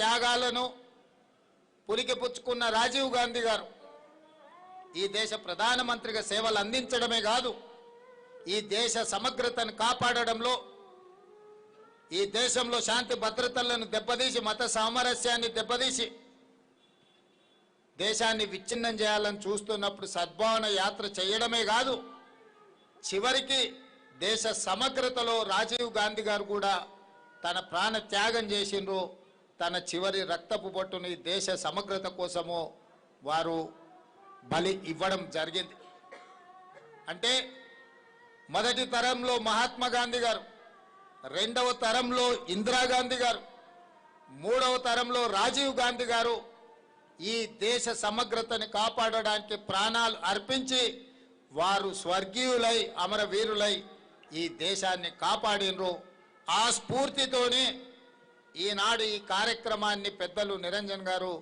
త్యాగాలను పులికిపుచ్చుకున్న రాజీవ్ గాంధీ గారు ఈ దేశ ప్రధానమంత్రిగా సేవలు అందించడమే కాదు, ఈ దేశ సమగ్రతను కాపాడడంలో, ఈ దేశంలో శాంతి భద్రతలను దెబ్బతీసి మత సామరస్యాన్ని దెబ్బతీసి దేశాన్ని విచ్ఛిన్నం చేయాలని చూస్తున్నప్పుడు సద్భావన యాత్ర చేయడమే కాదు, చివరికి దేశ సమగ్రతలో రాజీవ్ గాంధీ గారు కూడా తన ప్రాణ త్యాగం చేసిండ్రు. తన చివరి రక్తపు బొట్టుని దేశ సమగ్రత కోసము వారు బలి ఇవ్వడం జరిగింది. అంటే మొదటి తరంలో మహాత్మా గాంధీ గారు, రెండవ తరంలో ఇందిరాగాంధీ గారు, మూడవ తరంలో రాజీవ్ గాంధీ గారు ఈ దేశ సమగ్రతని కాపాడడానికి ప్రాణాలు అర్పించి వారు స్వర్గీయులై అమరవీరులై ఈ దేశాన్ని కాపాడినరు. ఆ స్ఫూర్తితోనే ఈనాడు ఈ కార్యక్రమాన్ని పెద్దలు నిరంజన్ గారు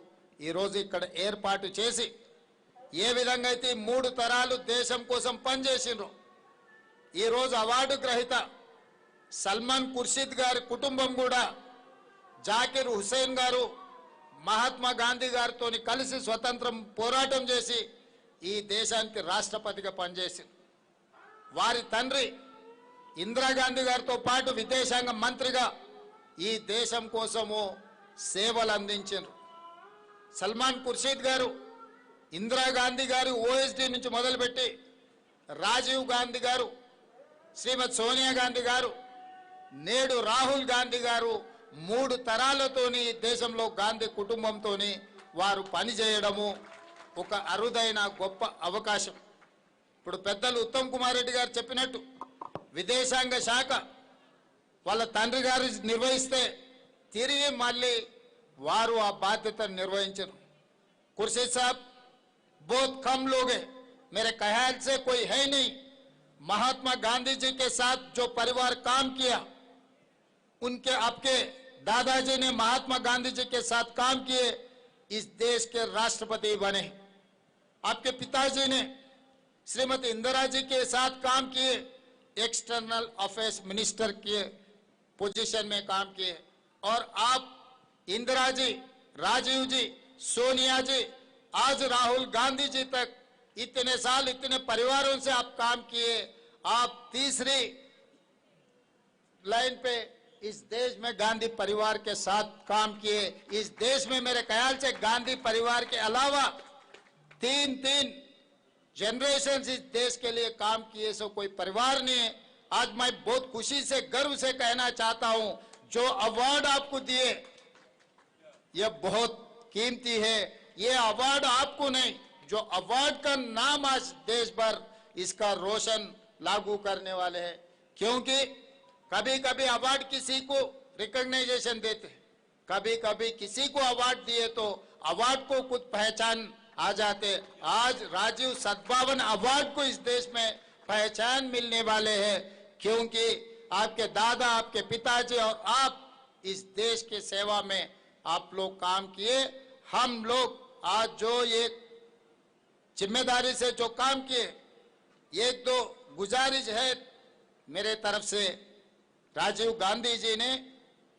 ఈరోజు ఇక్కడ ఏర్పాటు చేసి ఏ విధంగా అయితే 3 తరాలు దేశం కోసం పనిచేసిండ్రు, ఈరోజు అవార్డు గ్రహీత సల్మాన్ ఖుర్షీద్ గారి కుటుంబం కూడా జాకిర్ హుసేన్ గారు మహాత్మా గాంధీ గారితో కలిసి స్వతంత్రం పోరాటం చేసి ఈ దేశానికి రాష్ట్రపతిగా పనిచేసింది. వారి తండ్రి ఇందిరాగాంధీ గారితో పాటు విదేశాంగ మంత్రిగా ఈ దేశం కోసము సేవలు అందించారు. సల్మాన్ ఖుర్షీద్ గారు ఇందిరాగాంధీ గారు ఓఎస్డీ నుంచి మొదలుపెట్టి రాజీవ్ గాంధీ గారు, శ్రీమతి సోనియా గాంధీ గారు, నేడు రాహుల్ గాంధీ గారు 3 తరాలతోని దేశంలో గాంధీ కుటుంబంతోని వారు పనిచేయడము ఒక అరుదైన గొప్ప అవకాశం. ఇప్పుడు పెద్దలు ఉత్తమ్ కుమార్ రెడ్డి గారు చెప్పినట్టు విదేశాంగ శాఖ వాళ్ళ తండ్రి గారు నిర్వహిస్తే తిరిగి మళ్ళీ వారు ఆ బాధ్యతను నిర్వహించారు. खुर्शीद साहब बहुत कम लोग हैं, मेरे ख्याल से कोई है नहीं, महात्मा गांधी जी के साथ जो परिवार काम किया, उनके आपके दादाजी ने महात्मा गांधी जी के साथ काम किए, इस देश के राष्ट्रपति बने। आपके पिताजी ने श्रीमती इंदिरा जी के साथ काम किए, एक्सटर्नल अफेयर्स मिनिस्टर के पोजीशन में काम किए, और आप इंदिरा जी, राजीव जी, सोनिया जी, आज राहुल गांधी जी तक इतने साल इतने परिवारों से आप काम किए, आप तीसरी लाइन पे इस देश में गांधी परिवार के साथ काम किए। इस देश में मेरे ख्याल से गांधी परिवार के अलावा 3 जनरेशन इस देश के लिए काम किए सो कोई परिवार नहीं है। आज मैं बहुत खुशी से गर्व से कहना चाहता हूं, जो अवार्ड आपको दिए यह बहुत कीमती है। ये अवार्ड आपको नहीं, जो अवार्ड का नाम आज देश भर इसका रोशन लागू करने वाले हैं, क्योंकि कभी कभी अवार्ड किसी को रिकॉग्नाइजेशन देते, कभी कभी किसी को अवार्ड दिए तो अवार्ड को कुछ पहचान आ जाते। आज राजीव सद्भावन अवार्ड को इस देश में पहचान मिलने वाले हैं, क्योंकि आपके दादा, आपके पिताजी और आप इस देश की सेवा में आप लोग काम किए। हम लोग आज जो ये जिम्मेदारी से जो काम किए, एक तो गुजारिश है मेरे तरफ से, राजीव गांधी जी ने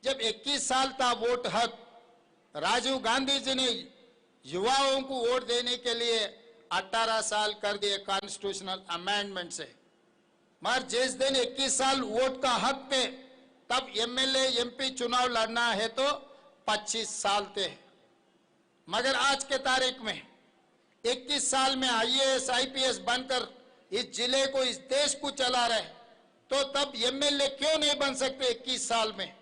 जब 21 साल था वोट हक, राजीव गांधी जी ने युवाओं को वोट देने के लिए 18 साल कर दिए कॉन्स्टिट्यूशनल अमेंडमेंट से। मगर जिस दिन 21 साल वोट का हक थे, तब एमएलए एमपी चुनाव लड़ना है तो 25 साल थे। मगर आज के तारीख में 21 साल में आईएएस आईपीएस बनकर इस जिले को, इस देश को चला रहे, तो तब एमएलए क्यों नहीं बन सकते 21 साल में?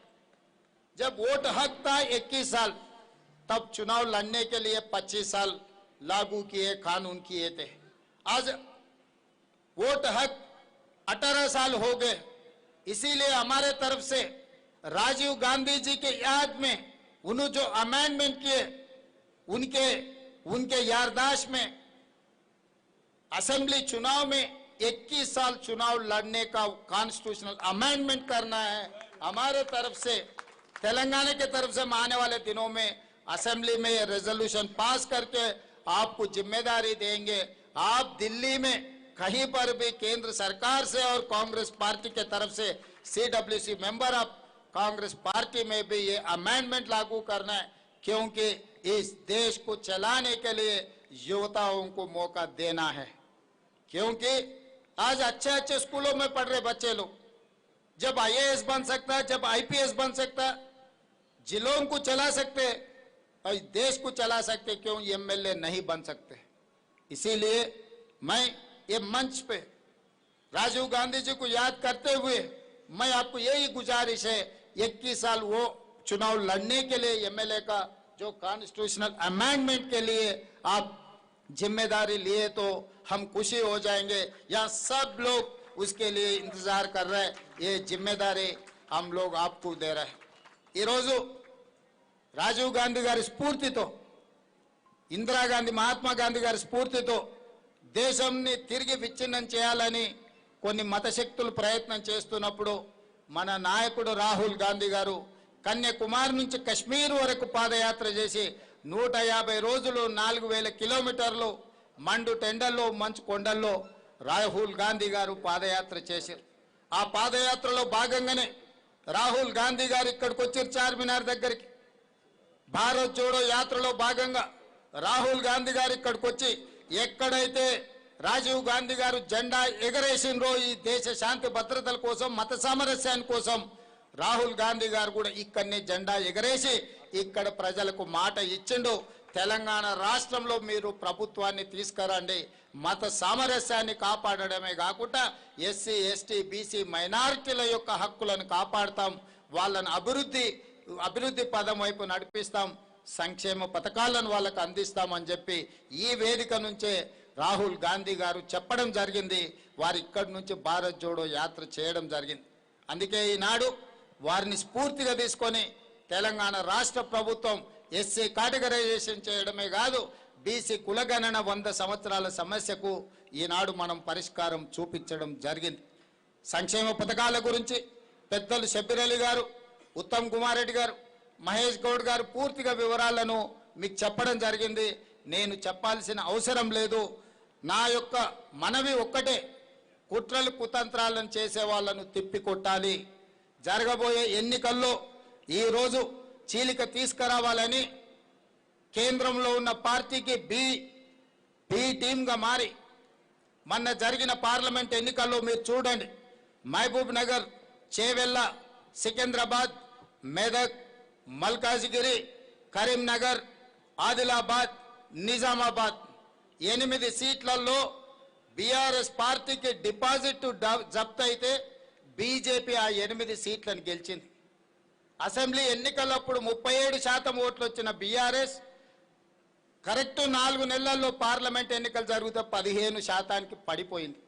जब वोट हक था 21 साल, तब चुनाव लड़ने के लिए 25 साल लागू किए, कानून किए थे। आज वोट हक 18 साल हो गए, इसीलिए हमारे तरफ से राजीव गांधी जी के याद में उन्होंने जो अमेंडमेंट किए, उनके याददाश्त में असेंबली चुनाव में 21 साल चुनाव लड़ने का कॉन्स्टिट्यूशनल अमेंडमेंट करना है। हमारे तरफ से, तेलंगाना के तरफ से आने वाले दिनों में असेंबली में ये रेजोल्यूशन पास करके आपको जिम्मेदारी देंगे। आप दिल्ली में कहीं पर भी केंद्र सरकार से और कांग्रेस पार्टी के तरफ से CWC member of Congress party में भी ये अमेंडमेंट लागू करना है, क्योंकि इस देश को चलाने के लिए युवताओं को मौका देना है। क्योंकि आज अच्छे अच्छे स्कूलों में पढ़ रहे बच्चे लोग जब आईएएस बन सकता है, जब आईपीएस बन सकता है, जिलों को चला सकते और देश को चला सकते, क्यों एमएलए नहीं बन सकते? इसीलिए मैं ये मंच पे राजीव गांधी जी को याद करते हुए मैं आपको यही गुजारिश है, 21 साल वो चुनाव लड़ने के लिए एमएलए का जो कॉन्स्टिट्यूशनल अमेंडमेंट के लिए आप जिम्मेदारी लिए तो हम खुशी हो जाएंगे। यहाँ सब लोग उसके लिए इंतजार कर रहे हैं। ये जिम्मेदारी हम लोग आपको दे रहे हैं। ఈ రోజు రాజీవ్ గాంధీ గారి స్ఫూర్తితో, ఇందిరాగాంధీ మహాత్మా గాంధీ గారి స్ఫూర్తితో దేశాన్ని తిరిగి విచ్ఛిన్నం చేయాలని కొన్ని మతశక్తులు ప్రయత్నం చేస్తున్నప్పుడు మన నాయకుడు రాహుల్ గాంధీ గారు కన్యాకుమారి నుంచి కశ్మీర్ వరకు పాదయాత్ర చేసి 150 రోజులు 4000 కిలోమీటర్లు మండు టెండల్లో మంచు కొండల్లో రాహుల్ గాంధీ గారు పాదయాత్ర చేశారు. ఆ పాదయాత్రలో భాగంగానే రాహుల్ గాంధీ గారు ఇక్కడికి వచ్చారు చార్మినార్ దగ్గరికి. భారత్ జోడో యాత్రలో భాగంగా రాహుల్ గాంధీ గారు ఇక్కడికి వచ్చి ఎక్కడైతే రాజీవ్ గాంధీ గారు జెండా ఎగరేసినరో ఈ దేశ శాంతి భద్రతల కోసం, మత సామరస్యాని కోసం రాహుల్ గాంధీ గారు కూడా ఇక్కడనే జెండా ఎగరేసి ఇక్కడ ప్రజలకు మాట ఇచ్చిండు. తెలంగాణ రాష్ట్రంలో మీరు ప్రభుత్వాన్ని తీసుకురండి, మత సామరస్యాన్ని కాపాడడమే కాకుండా ఎస్సీ ఎస్టీ బీసీ మైనారిటీల యొక్క హక్కులను కాపాడతాం, వాళ్ళని అభివృద్ధి పదం వైపు నడిపిస్తాం, సంక్షేమ పథకాలను వాళ్ళకు అందిస్తామని చెప్పి ఈ వేదిక నుంచే రాహుల్ గాంధీ గారు చెప్పడం జరిగింది. వారు ఇక్కడి నుంచి భారత్ జోడో యాత్ర చేయడం జరిగింది. అందుకే ఈనాడు వారిని స్ఫూర్తిగా తీసుకొని తెలంగాణ రాష్ట్ర ప్రభుత్వం ఎస్సీ కేటగరైజేషన్ చేయడమే కాదు, బీసీ కులగణన 100 సంవత్సరాల సమస్యకు ఈనాడు మనం పరిష్కారం చూపించడం జరిగింది. సంక్షేమ పథకాల గురించి పెద్దలు షబ్బీర్ అలీ గారు, ఉత్తమ్ కుమార్ రెడ్డి గారు, మహేష్ గౌడ్ గారు పూర్తిగా వివరాలను మీకు చెప్పడం జరిగింది. నేను చెప్పాల్సిన అవసరం లేదు. నా యొక్క మనవి ఒక్కటే, కుట్రలు కుతంత్రాలను చేసే వాళ్ళను తిప్పికొట్టాలి. జరగబోయే ఎన్నికల్లో ఈరోజు చీలిక తీసుకురావాలని కేంద్రంలో ఉన్న పార్టీకి బి టీమ్గా మారి మొన్న జరిగిన పార్లమెంట్ ఎన్నికల్లో మీరు చూడండి, మహబూబ్ నగర్, చేవెళ్ళ, సికింద్రాబాద్, మెదక్, మల్కాజిగిరి, కరీంనగర్, ఆదిలాబాద్, నిజామాబాద్ 8 సీట్లలో బీఆర్ఎస్ పార్టీకి డిపాజిట్ జప్తు అయితే బీజేపీ ఆ 8 సీట్లను గెలిచింది. అసెంబ్లీ ఎన్నికలప్పుడు 37% ఓట్లు వచ్చిన బీఆర్ఎస్ కరెక్ట్ 4 నెలల్లో పార్లమెంట్ ఎన్నికలు జరిగితే 15% పడిపోయింది.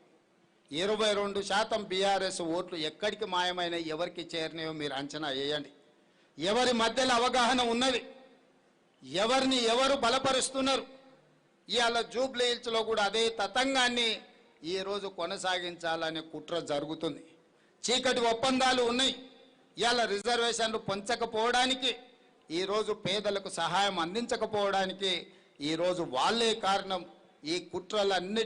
22% బీఆర్ఎస్ ఓట్లు ఎక్కడికి మాయమైన, ఎవరికి చేరినాయో మీరు అంచనా వేయండి. ఎవరి మధ్యలో అవగాహన ఉన్నది, ఎవరిని ఎవరు బలపరుస్తున్నారు. ఇవాళ జూబ్లీ హిల్స్లో కూడా అదే తతంగాన్ని ఈరోజు కొనసాగించాలనే కుట్ర జరుగుతుంది. చీకటి ఒప్పందాలు ఉన్నాయి. ఇవాళ రిజర్వేషన్లు పొంచకపోవడానికి, ఈరోజు పేదలకు సహాయం అందించకపోవడానికి ఈరోజు వాళ్ళే కారణం. ఈ కుట్రలన్నిటి